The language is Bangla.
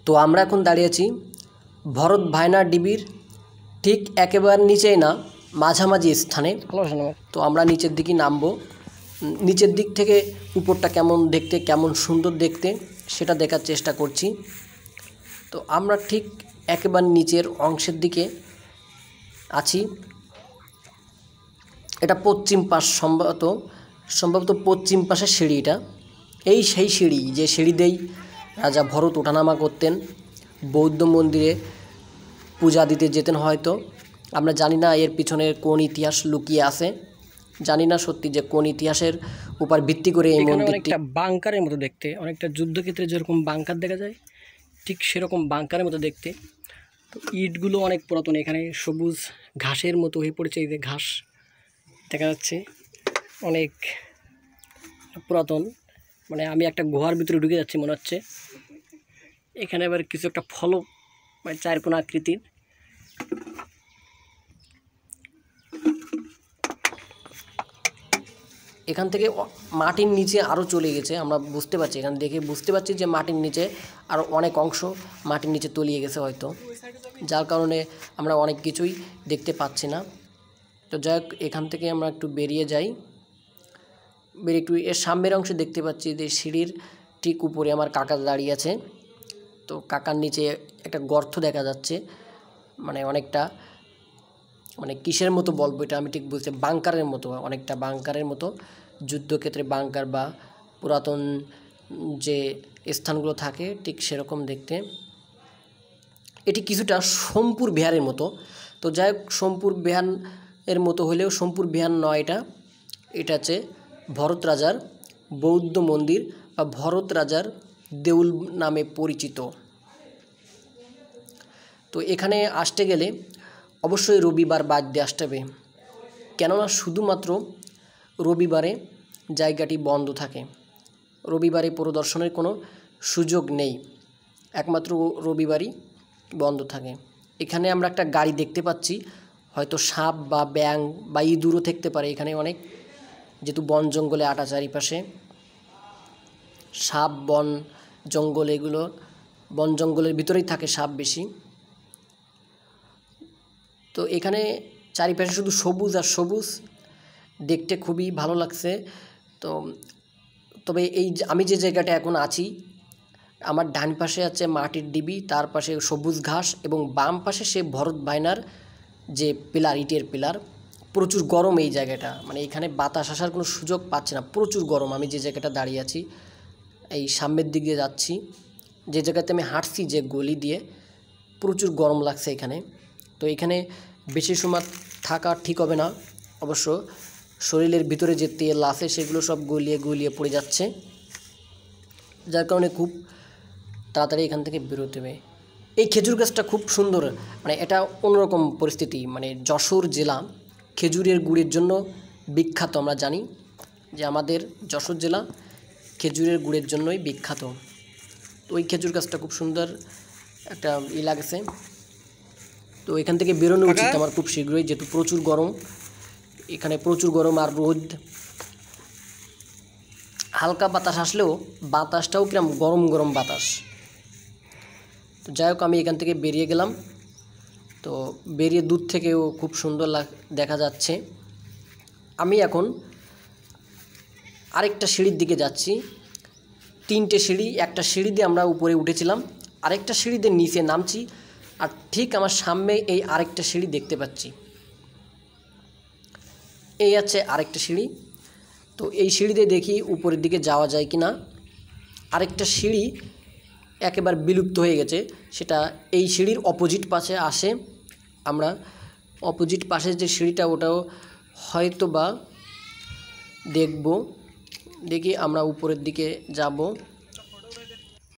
তো আমরা এখন দাঁড়িয়ে আছি ভরত ভাইনা ডিবির ঠিক একেবারে নিচেই না, মাঝামাঝি স্থানে। তো আমরা নিচের দিকে নামবো। নিচের দিক থেকে উপরটা কেমন দেখতে, কেমন সুন্দর দেখতে সেটা দেখার চেষ্টা করছি। তো আমরা ঠিক একেবারে নিচের অংশের দিকে আছি। এটা পশ্চিম পাশ, সম্ভবত পশ্চিম পাশের সিঁড়িটা। এই সেই সিঁড়ি যে সিঁড়ি দিয়েই রাজা ভরত ওঠানামা করতেন, বৌদ্ধ মন্দিরে পূজা দিতে যেতেন হয়তো। আমরা জানি না এর পিছনের কোন ইতিহাস লুকিয়ে আছে, জানি না সত্যি যে কোন ইতিহাসের উপর ভিত্তি করে এই মন্দিরটি। অনেকটা বাংকারের মতো দেখতে, অনেকটা যুদ্ধক্ষেত্রে যেরকম বাংকার দেখা যায় ঠিক সেরকম বাংকারের মতো দেখতে। তো ইটগুলো অনেক পুরাতন, এখানে সবুজ ঘাসের মতো হয়ে পড়েছে, এই যে ঘাস দেখা যাচ্ছে অনেক পুরাতন। মানে আমি একটা গুহার ভিতরে ঢুকে যাচ্ছি মনে হচ্ছে। এখানে আবার কিছু একটা ফলক, মানে চারকোনা আকৃতির। এখান থেকে মাটির নিচে আরও চলে গেছে, আমরা বুঝতে পারছি, এখান দেখে বুঝতে পারছি যে মাটির নিচে আরও অনেক অংশ মাটির নিচে তলিয়ে গেছে হয়তো, যার কারণে আমরা অনেক কিছুই দেখতে পাচ্ছি না। তো যাই হোক, এখান থেকে আমরা একটু বেরিয়ে যাই। বেরিয়ে একটু এর সামনের অংশে দেখতে পাচ্ছি যে সিঁড়ির ঠিক উপরে আমার কাকা দাঁড়িয়ে আছে। তো কাকার নিচে একটা গর্ত দেখা যাচ্ছে, মানে অনেকটা, মানে কিসের মতো বলবো এটা আমি ঠিক বলছি, বাংকারের মতো, অনেকটা বাংকারের মতো, যুদ্ধক্ষেত্রে বাংকার বা পুরাতন যে স্থানগুলো থাকে ঠিক সেরকম দেখতে। এটি কিছুটা সোমপুর বিহারের মতো। তো যাই হোক, সোমপুর বিহারের মতো হলেও সোমপুর বিহার নয়, এটা হচ্ছে ভরত রাজার বৌদ্ধ মন্দির বা ভরত রাজার দেউল নামে পরিচিত। তো এখানে আসতে গেলে অবশ্যই রবিবার বাদ দিয়ে আসতে হবে, কেননা শুধুমাত্র রবিবারে জায়গাটি বন্ধ থাকে। রবিবারে পরিদর্শনের কোনো সুযোগ নেই, একমাত্র রবিবারই বন্ধ থাকে। এখানে আমরা একটা গাড়ি দেখতে পাচ্ছি, হয়তো সাপ বা ব্যাঙ বা ইঁদুরও থাকতে পারে এখানে অনেক, যেহেতু বন জঙ্গলে আটা চারিপাশে, সাপ বন জঙ্গল, এগুলো বন জঙ্গলের ভিতরেই থাকে সাপ বেশি। তো এখানে চারিপাশে শুধু সবুজ আর সবুজ, দেখতে খুবই ভালো লাগছে। তো তবে আমি যে জায়গাটা এখন আছি, আমার ডান পাশে আছে মাটির ডিবি, তার পাশে সবুজ ঘাস, এবং বাম পাশে সে ভরত ভাইনার যে পিলার, ইটের পিলার। প্রচুর গরম এই জায়গাটা, মানে এখানে বাতাস আসার কোনো সুযোগ পাচ্ছে না, প্রচুর গরম। আমি যে জায়গাটা দাঁড়িয়ে আছি, এই সামনের দিক দিয়ে যাচ্ছি, যে জায়গাতে আমি হাঁটছি যে গলি দিয়ে, প্রচুর গরম লাগছে এখানে। তো এখানে বেশি সময় থাকা ঠিক হবে না, অবশ্য শরীরের ভিতরে যে তেল আছে সেগুলো সব গলিয়ে গলিয়ে পড়ে যাচ্ছে, যার কারণে খুব তাড়াতাড়ি এখান থেকে বেরোতে হবে। এই খেজুর গাছটা খুব সুন্দর, মানে এটা অন্যরকম পরিস্থিতি। মানে যশোর জেলা খেজুরের গুড়ের জন্য বিখ্যাত, আমরা জানি যে আমাদের যশোর জেলা খেজুরের গুড়ের জন্যই বিখ্যাত। তো ওই খেজুর গাছটা খুব সুন্দর একটা লাগছে। তো এখান থেকে বেরোনো উচিত আমার খুব শীঘ্রই, যেহেতু প্রচুর গরম এখানে, প্রচুর গরম আর রোদ। হালকা বাতাস আসলেও বাতাসটাও কিরম গরম গরম বাতাস। তো যাই হোক, আমি এখান থেকে বেরিয়ে গেলাম। তো বেরিয়ে দূর থেকেও খুব সুন্দর দেখা যাচ্ছে। আমি এখন আরেকটা সিঁড়ির দিকে যাচ্ছি। 3টে সিঁড়ি, একটা সিঁড়ি দিয়ে আমরা উপরে উঠেছিলাম, আরেকটা সিঁড়ি দিয়ে নিচে নামছি, আর ঠিক আমার সামনে এই আরেকটা সিঁড়ি দেখতে পাচ্ছি। এই আছে আরেকটা সিঁড়ি। তো এই সিঁড়িতে দেখি উপরের দিকে যাওয়া যায় কি না। আরেকটা সিঁড়ি একেবারে বিলুপ্ত হয়ে গেছে, সেটা এই সিঁড়ির অপোজিট পাশে আসে। আমরা অপোজিট পাশের যে সিঁড়িটা, ওটাও হয়তো বা দেখি আমরা উপরের দিকে যাব।